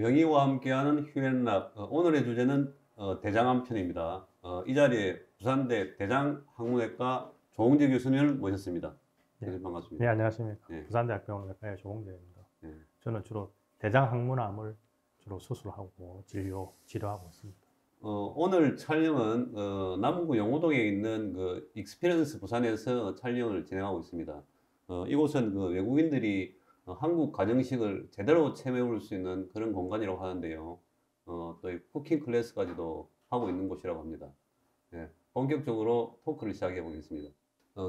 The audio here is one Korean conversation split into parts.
명의와 함께하는 휴앤락. 오늘의 주제는 대장암 편입니다. 이 자리에 부산대 대장학문외과 조홍재 교수님을 모셨습니다. 네, 반갑습니다. 네, 안녕하십니까. 네. 부산대학병원외과의 조홍재입니다. 네. 저는 주로 대장항문암을 주로 수술하고 치료하고 있습니다. 오늘 촬영은 남구 용호동에 있는 그 익스피리언스 부산에서 촬영을 진행하고 있습니다. 이곳은 그 외국인들이 한국 가정식을 제대로 체험해볼 수 있는 그런 공간이라고 하는데요. 또 이 쿠킹 클래스까지도 하고 있는 곳이라고 합니다. 네, 본격적으로 토크를 시작해 보겠습니다.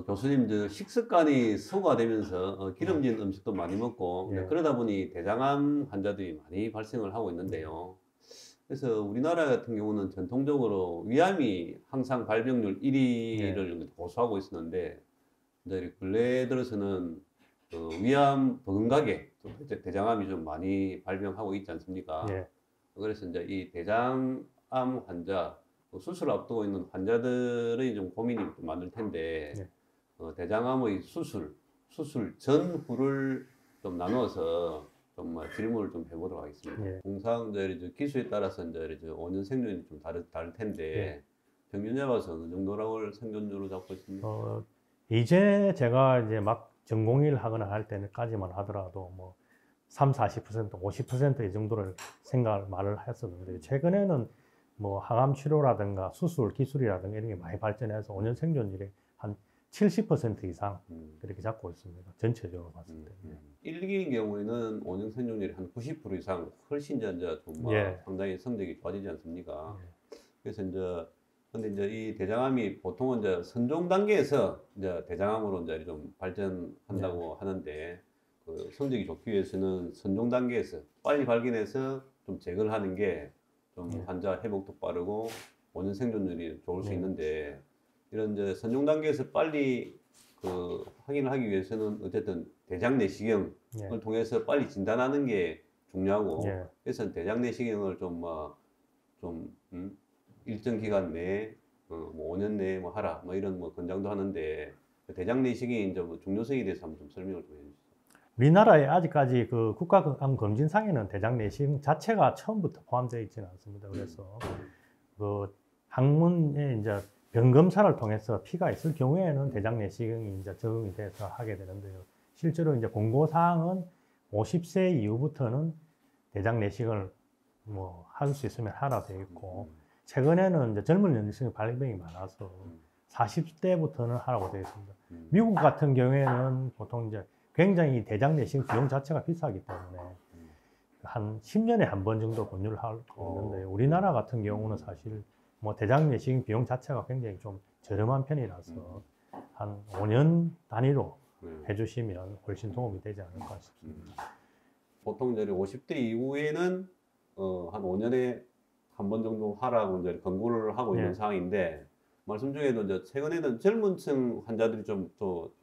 교수님, 식습관이 소화되면서 기름진 음식도 많이 먹고 예. 그러다 보니 대장암 환자들이 많이 발생을 하고 있는데요. 그래서 우리나라 같은 경우는 전통적으로 위암이 항상 발병률 1위를 고수하고 있었는데 이제 근래 들어서는 위암 버금가게 대장암이 좀 많이 발병하고 있지 않습니까? 예. 그래서 이제 이 대장암 환자 수술 앞두고 있는 환자들의 좀 고민이 좀 많을 텐데 예. 대장암의 수술 전후를 좀 나누어서 좀 질문을 좀 해보도록 하겠습니다. 예. 통상 이제 기수에 따라서 이제 5년 생존이 좀 다를 텐데 예. 평균 잡아서 어느 정도라고 생존율을 잡고 있습니다. 이제 제가 이제 막 전공의를 하거나 할 때는까지만 하더라도 뭐 30, 40%, 50% 이 정도를 말을 했었는데 최근에는 뭐 항암 치료라든가 수술 기술이라든가 이런 게 많이 발전해서 5년 생존율이 한 70% 이상 그렇게 잡고 있습니다. 전체적으로 봤을 때. 1기인 경우에는 5년 생존율이 한 90% 이상 훨씬 이제 좀 상당히 성적이 좋아지지 않습니까? 그래서 근데 이제 이 대장암이 보통은 이제 선종 단계에서 이제 대장암으로 이제 좀 발전한다고 하는데 그 성적이 좋기 위해서는 선종 단계에서 빨리 발견해서 좀 제거를 하는 게 좀 환자 회복도 빠르고 5년 생존율이 좋을 수 있는데 이런 이제 선종 단계에서 빨리 그 확인을 하기 위해서는 어쨌든 대장 내시경을 통해서 빨리 진단하는 게 중요하고 그래서 대장 내시경을 좀 일정 기간 내에 뭐 5년 내에 뭐 하라 뭐 이런 뭐 권장도 하는데 대장 내시경이 이제 뭐 중요성에 대해서 한번 좀 설명을 좀 해주세요. 우리나라에 아직까지 그 국가암 검진상에는 대장 내시경 자체가 처음부터 포함되어 있지는 않습니다. 그래서 그 항문에 이제 병 검사를 통해서 피가 있을 경우에는 대장 내시경이 이제 적용이 돼서 하게 되는데요. 실제로 이제 공고사항은 50세 이후부터는 대장 내시경을 뭐 할 수 있으면 하라 되어 있고 최근에는 이제 젊은 연령층의 발병이 많아서 40대부터는 하라고 되어 있습니다. 미국 같은 경우에는 보통 이제 굉장히 대장 내시경 비용 자체가 비싸기 때문에 한 10년에 한 번 정도 권유를 하고 있는데 우리나라 같은 경우는 사실 뭐 대장 내시경 비용 자체가 굉장히 좀 저렴한 편이라서 한 5년 단위로 해주시면 훨씬 도움이 되지 않을까 싶습니다. 보통 이제 50대 이후에는 한 5년에 한 번 정도 하라고 이제 권고를 하고 있는 상황인데 말씀 중에도 이제 최근에는 젊은층 환자들이 좀 또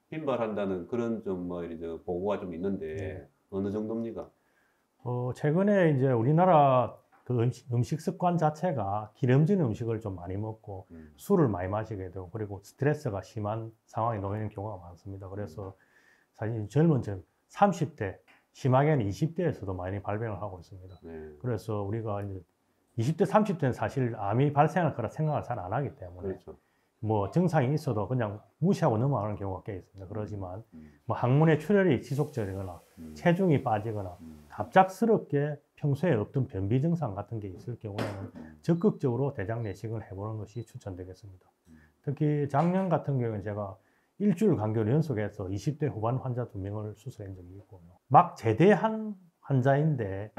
빈발한다는 그런 좀 뭐 이제 보고가 좀 있는데 어느 정도입니까? 최근에 이제 우리나라 그 음식 습관 자체가 기름진 음식을 좀 많이 먹고 술을 많이 마시게 되고 그리고 스트레스가 심한 상황에 놓이는 경우가 많습니다. 그래서 사실 젊은 30대 심하게는 20대에서도 많이 발병을 하고 있습니다. 그래서 우리가 이제 20대, 30대는 사실 암이 발생할 거라 생각을 잘 안 하기 때문에 뭐 증상이 있어도 그냥 무시하고 넘어가는 경우가 꽤 있습니다. 그러지만 뭐 항문의 출혈이 지속적이거나 체중이 빠지거나 갑작스럽게 평소에 없던 변비 증상 같은 게 있을 경우에는 적극적으로 대장 내시경을 해보는 것이 추천되겠습니다. 특히 작년 같은 경우는 제가 일주일 간격을 연속해서 20대 후반 환자 2명을 수술한 적이 있고요. 막 제대한 환자인데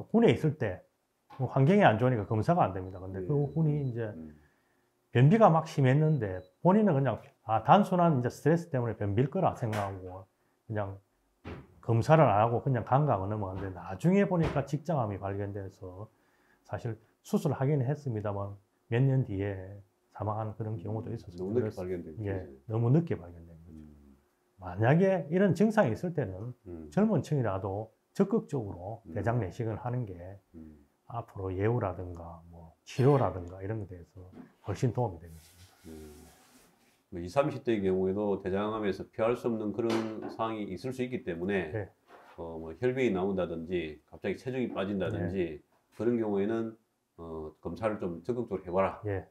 군에 있을 때 환경이 안 좋으니까 검사가 안 됩니다. 근데 그 분이 이제 변비가 막 심했는데 본인은 그냥 단순한 이제 스트레스 때문에 변비일 거라 생각하고 그냥 검사를 안 하고 그냥 간과하고 넘어갔는데 나중에 보니까 직장암이 발견돼서 사실 수술을 하기는 했습니다만 몇 년 뒤에 사망한 그런 경우도 있었어요. 너무 늦게 발견된 거죠. 너무 늦게 발견된 거죠. 만약에 이런 증상이 있을 때는 젊은 층이라도 적극적으로 대장 내시경을 하는 게 앞으로 예후라든가 뭐 치료라든가 이런 것에 대해서 훨씬 도움이 되겠습니다. 20, 30대의 경우에도 대장암에서 피할 수 없는 그런 상황이 있을 수 있기 때문에 뭐 혈변이 나온다든지 갑자기 체중이 빠진다든지 그런 경우에는 검사를 좀 적극적으로 해봐라. 예.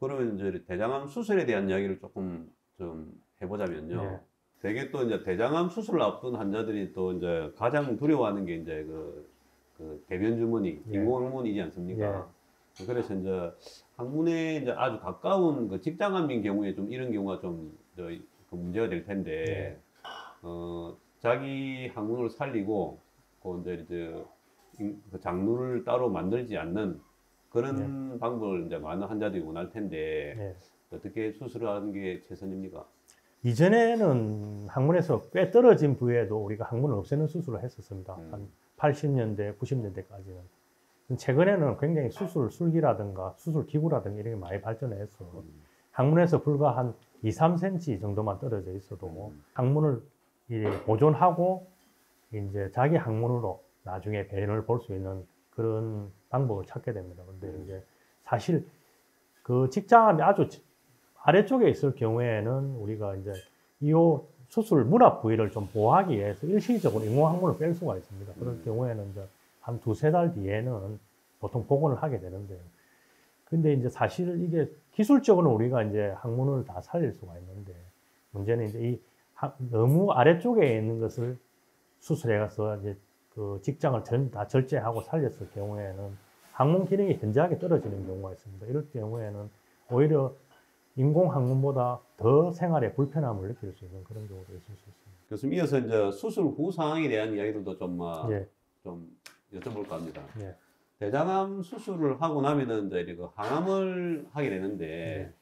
그러면 이제 대장암 수술에 대한 이야기를 조금 좀 해보자면요. 되게 또 이제 대장암 수술을 앞둔 환자들이 또 이제 가장 두려워하는 게 이제 그 대변 주머니, 인공항문이지 않습니까? 그래서 이제 항문에 이제 아주 가까운 그 직장암인 경우에 좀 이런 경우가 좀 그 문제가 될 텐데, 자기 항문을 살리고, 이제 그 장루를 따로 만들지 않는 그런 방법을 이제 많은 환자들이 원할 텐데, 어떻게 수술을 하는 게 최선입니까? 이전에는 항문에서 꽤 떨어진 부위에도 우리가 항문을 없애는 수술을 했었습니다. 한 80년대, 90년대까지는. 최근에는 굉장히 수술 술기라든가 수술 기구라든가 이런 게 많이 발전해서 항문에서 불과 한 2, 3cm 정도만 떨어져 있어도 항문을 보존하고 이제 자기 항문으로 나중에 배변을 볼 수 있는 그런 방법을 찾게 됩니다. 근데 이제 사실 그 직장암이 아주 아래쪽에 있을 경우에는 우리가 이제 이 수술 문합 부위를 좀 보호하기 위해서 일시적으로 인공항문을 뺄 수가 있습니다. 그럴 경우에는 이제 한 2~3달 뒤에는 보통 복원을 하게 되는데요. 근데 이제 사실 이게 기술적으로는 우리가 이제 항문을 다 살릴 수가 있는데 문제는 이제 너무 아래쪽에 있는 것을 수술해 가서 이제 그 직장을 다 절제하고 살렸을 경우에는 항문 기능이 현저하게 떨어지는 경우가 있습니다. 이럴 경우에는 오히려 인공항문보다 더 생활에 불편함을 느낄 수 있는 그런 경우도 있을 수 있습니다. 교수님, 이어서 이제 수술 후 상황에 대한 이야기들도 좀 여쭤볼까 합니다. 대장암 수술을 하고 나면은 이제 그 항암을 하게 되는데,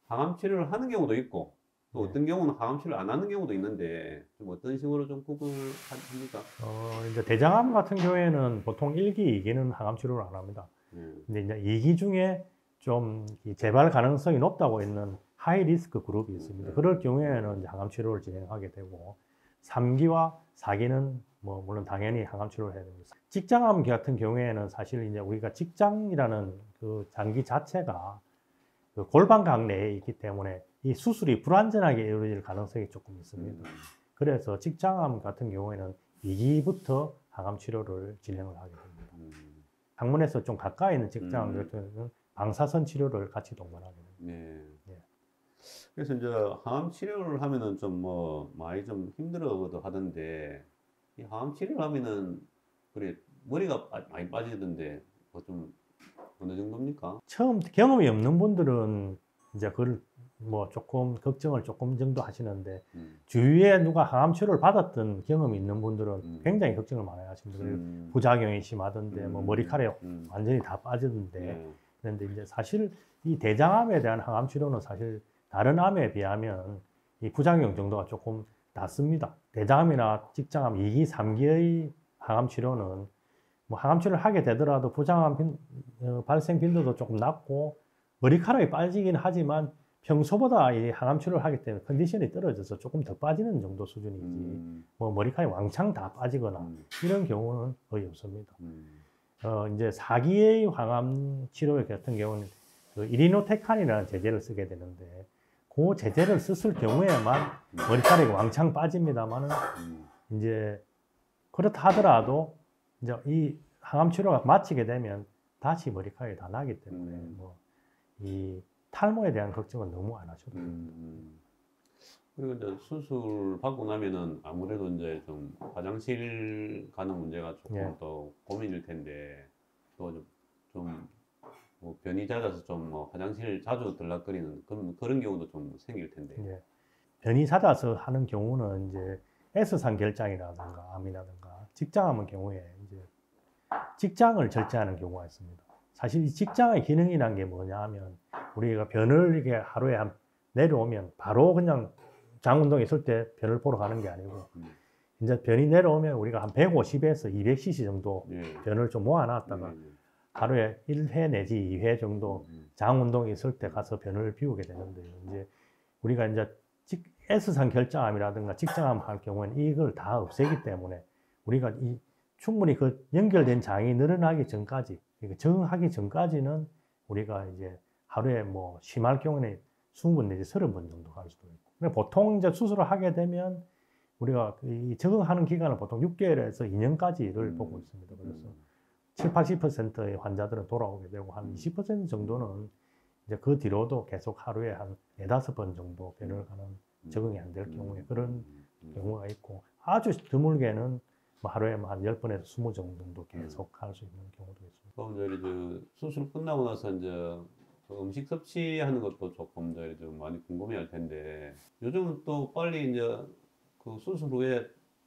항암 치료를 하는 경우도 있고, 또 어떤 경우는 항암 치료를 안 하는 경우도 있는데, 좀 어떤 식으로 좀 구분합니까? 이제 대장암 같은 경우에는 보통 1기, 2기는 항암 치료를 안 합니다. 근데 이제 2기 중에 좀 재발 가능성이 높다고 있는 하이 리스크 그룹이 있습니다. 그럴 경우에는 이제 항암 치료를 진행하게 되고, 3기와 4기는 뭐 물론 당연히 항암 치료를 해야 됩니다. 직장암 같은 경우에는 사실 이제 우리가 직장이라는 그 장기 자체가 그 골반각 내에 있기 때문에 이 수술이 불완전하게 이루어질 가능성이 조금 있습니다. 그래서 직장암 같은 경우에는 2기부터 항암 치료를 진행을 하게 됩니다. 항문에서 좀 가까이 있는 직장암 같은 경우는 방사선 치료를 같이 동반하게 됩니다. 그래서 이제 항암 치료를 하면은 좀 많이 좀 힘들어도 하던데, 이 항암 치료를 하면은 그래 머리가 많이 빠지던데 좀 어느 정도입니까? 처음 경험이 없는 분들은 이제 그걸 조금 걱정을 조금 정도 하시는데 주위에 누가 항암 치료를 받았던 경험이 있는 분들은 굉장히 걱정을 많이 하십니다. 부작용이 심하던데 머리카락이 완전히 다 빠지던데 그런데 이제 사실 이 대장암에 대한 항암 치료는 사실 다른 암에 비하면 이 부작용 정도가 조금 낮습니다. 대장암이나 직장암 2기, 3기의 항암 치료는 항암 치료를 하게 되더라도 부작용 발생 빈도도 조금 낮고 머리카락이 빠지긴 하지만 평소보다 이 항암 치료를 하기 때문에 컨디션이 떨어져서 조금 더 빠지는 정도 수준이지 머리카락이 왕창 다 빠지거나 이런 경우는 거의 없습니다. 이제 4기의 항암 치료 같은 경우는 그 이리노테칸이라는 제제를 쓰게 되는데 그 제제를 썼을 경우에만 머리카락이 왕창 빠집니다만은 이제 그렇다 하더라도 이제 이 항암 치료가 마치게 되면 다시 머리카락이 다 나기 때문에 이 탈모에 대한 걱정은 너무 안 하셔도 됩니다. 그리고 이제 수술 받고 나면은 아무래도 이제 좀 화장실 가는 문제가 조금 더 고민일 텐데 또 좀 변이 잦아서 좀 화장실 자주 들락거리는 그런 경우도 좀 생길 텐데. 변이 잦아서 하는 경우는 이제 S상 결장이라든가 암이라든가 직장암의 경우에 이제 직장을 절제하는 경우가 있습니다. 사실 이 직장의 기능이란 게 뭐냐 하면 우리가 변을 이렇게 하루에 내려오면 바로 그냥 장 운동에 있을 때 변을 보러 가는 게 아니고 이제 변이 내려오면 우리가 한 150에서 200cc 정도 변을 좀 모아놨다가 하루에 1회 내지 2회 정도 장 운동이 있을 때 가서 변을 비우게 되는데요. 이제 우리가 이제 S상 결장암이라든가 직장암 할 경우에는 이걸 다 없애기 때문에 우리가 충분히 그 연결된 장이 늘어나기 전까지, 그러니까 적응하기 전까지는 우리가 이제 하루에 심할 경우는 20번 내지 30번 정도 갈 수도 있고. 근데 보통 이제 수술을 하게 되면 우리가 이 적응하는 기간은 보통 6개월에서 2년까지를 보고 있습니다. 그래서 7, 80%의 환자들은 돌아오게 되고 한 20% 정도는 이제 그 뒤로도 계속 하루에 한 4-5번 정도 변을 가는 적응이 안 될 경우에 그런 경우가 있고 아주 드물게는 뭐 하루에 한 10번에서 20번 정도 계속 할 수 있는 경우도 있습니다. 그럼 저희 그 수술 끝나고 나서 이제 그 음식 섭취하는 것도 조금 저희 좀 많이 궁금해할 텐데 요즘은 또 빨리 이제 그 수술 후에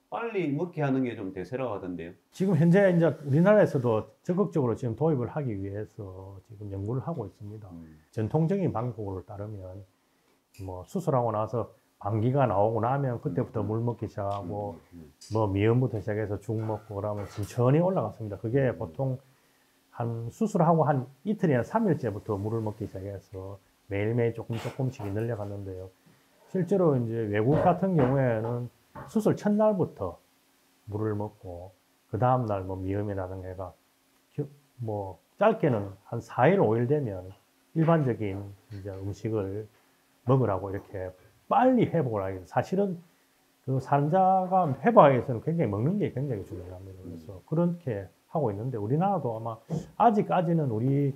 빨리 먹게 하는 게 좀 대세라고 하던데요. 지금 현재 이제 우리나라에서도 적극적으로 지금 도입을 하기 위해서 지금 연구를 하고 있습니다. 전통적인 방법을 따르면 뭐 수술하고 나서 방귀가 나오고 나면 그때부터 물 먹기 시작하고 뭐 미음부터 시작해서 죽 먹고 그러면 천천히 올라갔습니다. 그게 보통 한 수술하고 한 이틀이나 3일째부터 물을 먹기 시작해서 매일매일 조금씩 늘려갔는데요. 실제로 이제 외국 같은 경우에는 수술 첫날부터 물을 먹고 그 다음날 뭐 미음이라든가 해가 뭐 짧게는 한 4일, 5일 되면 일반적인 이제 음식을 먹으라고 이렇게 빨리 회복을 하게 돼요. 사실은 그 환자가 회복하기 위해서는 굉장히 먹는 게 굉장히 중요합니다. 그래서 그렇게 하고 있는데 우리나라도 아마 아직까지는 우리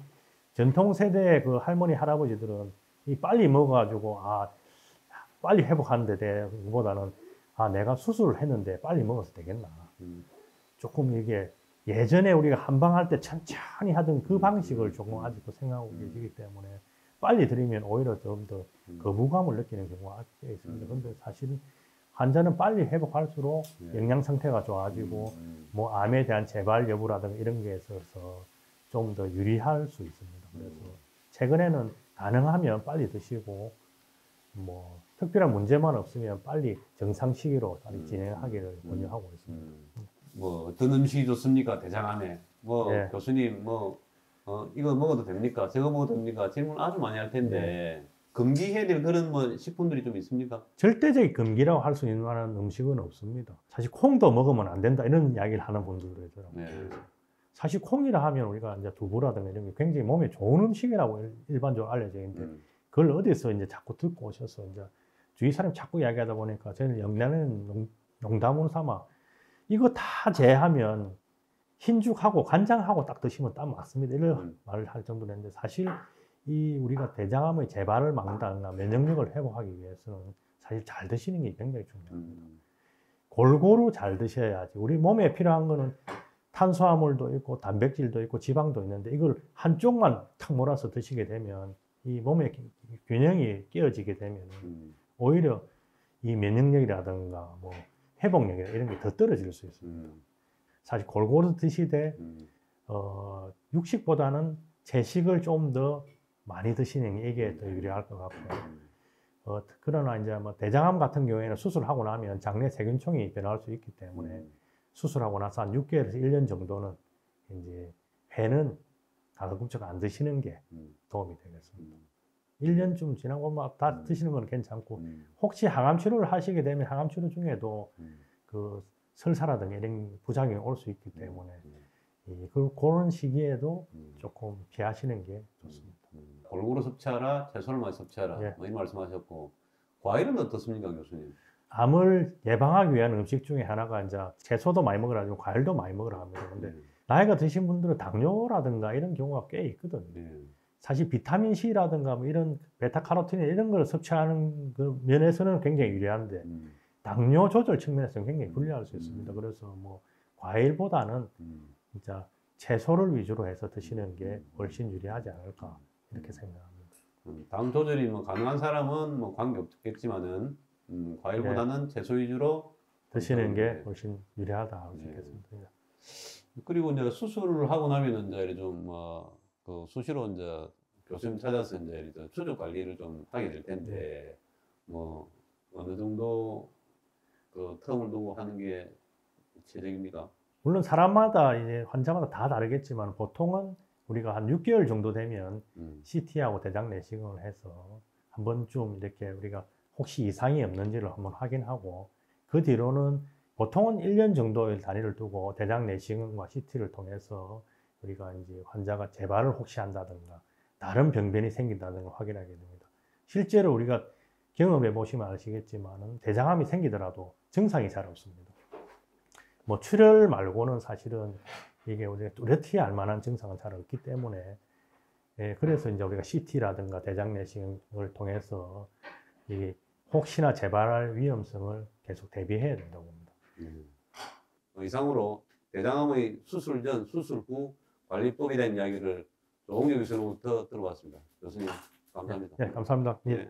전통 세대의 그 할머니, 할아버지들은 이 빨리 먹어가지고 빨리 회복하는데 대보다는 내가 수술을 했는데 빨리 먹어서 되겠나. 조금 이게 예전에 우리가 한방할 때 천천히 하던 그 방식을 조금 아직도 생각하고 계시기 때문에 빨리 드리면 오히려 좀 더 거부감을 느끼는 경우가 꽤 있습니다. 그런데 사실 환자는 빨리 회복할수록 영양 상태가 좋아지고 뭐 암에 대한 재발 여부라든가 이런 게 있어서 좀 더 유리할 수 있습니다. 그래서 최근에는 가능하면 빨리 드시고 뭐 특별한 문제만 없으면 빨리 정상 시기로 빨리 진행하기를 권유하고 있습니다. 뭐 어떤 음식이 좋습니까? 대장암에 뭐 네. 교수님 뭐 이거 먹어도 됩니까? 저거 먹어도 됩니까? 질문 아주 많이 할 텐데 금기해야 될 그런 뭐 식품들이 좀 있습니까? 절대적인 금기라고 할 수 있는 만한 음식은 없습니다. 사실 콩도 먹으면 안 된다 이런 이야기를 하는 분들도 있더라고요. 네. 사실 콩이라 하면 우리가 이제 두부라든가 이런 게 굉장히 몸에 좋은 음식이라고 일반적으로 알려져 있는데 그걸 어디서 이제 자꾸 듣고 오셔서 이제 주위 사람이 자꾸 이야기하다 보니까 저는 영양은 농담으로 삼아 이거 다 제하면 흰죽하고 간장하고 딱 드시면 딱 맞습니다. 이런 말을 할 정도로 했는데 사실 이 우리가 대장암의 재발을 막는다든가 면역력을 회복하기 위해서는 사실 잘 드시는 게 굉장히 중요합니다. 골고루 잘 드셔야지. 우리 몸에 필요한 거는 탄수화물도 있고 단백질도 있고 지방도 있는데 이걸 한쪽만 탁 몰아서 드시게 되면 이 몸의 균형이 깨어지게 되면 오히려 이 면역력이라든가 뭐 회복력이나 이런 게 더 떨어질 수 있습니다. 사실 골고루 드시되 육식보다는 채식을 좀 더 많이 드시는 게 이게 더 유리할 것 같고요. 그러나 이제 뭐 대장암 같은 경우에는 수술하고 나면 장내 세균총이 변할 수 있기 때문에 수술하고 나서 한 6개월에서 1년 정도는 이제 회는 가급적 안 드시는 게 도움이 되겠습니다. 1년쯤 지나고 막 다 드시는 건 괜찮고 혹시 항암 치료를 하시게 되면 항암 치료 중에도 그 설사라든가 이런 부작용이 올 수 있기 때문에 그런 시기에도 조금 피하시는 게 좋습니다. 골고루 섭취하라, 채소를 많이 섭취하라 뭐 이런 말씀하셨고 과일은 어떻습니까, 교수님? 암을 예방하기 위한 음식 중에 하나가 이제 채소도 많이 먹으라, 과일도 많이 먹으라 합니다. 근데 나이가 드신 분들은 당뇨라든가 이런 경우가 꽤 있거든요. 사실 비타민 C라든가 뭐 이런 베타카로틴 이런 걸 섭취하는 그 면에서는 굉장히 유리한데 당뇨 조절 측면에서는 굉장히 불리할 수 있습니다. 그래서 뭐 과일보다는 진짜 채소를 위주로 해서 드시는 게 훨씬 유리하지 않을까 이렇게 생각합니다. 당 조절이 뭐 가능한 사람은 뭐 관계 없겠지만은 과일보다는 채소 위주로 드시는 게 훨씬 유리하다 할 수 있겠습니다. 그리고 이제 수술을 하고 나면은 이제 좀 그 수시로 이제 교수님 찾아서 이제 추적 관리를 좀 하게 될 텐데 뭐 어느 정도 그 텀을 두고 하는 게 최적입니까? 물론 사람마다 이제 환자마다 다 다르겠지만 보통은 우리가 한 6개월 정도 되면 CT하고 대장 내시경을 해서 한 번쯤 이렇게 우리가 혹시 이상이 없는지를 한번 확인하고 그 뒤로는 보통은 1년 정도의 단위를 두고 대장 내시경과 CT를 통해서 우리가 이제 환자가 재발을 혹시 한다든가 다른 병변이 생긴다든가 확인하게 됩니다. 실제로 우리가 경험해 보시면 아시겠지만 대장암이 생기더라도 증상이 잘 없습니다. 뭐 출혈 말고는 사실은 이게 우리가 뚜렷이 알 만한 증상은 잘 없기 때문에 그래서 이제 우리가 CT라든가 대장 내시경을 통해서 이 혹시나 재발할 위험성을 계속 대비해야 된다고 봅니다. 이상으로 대장암의 수술 전, 수술 후 관리법에 대한 이야기를 조홍재 교수님부터 들어봤습니다. 교수님 감사합니다. 네, 감사합니다. 네.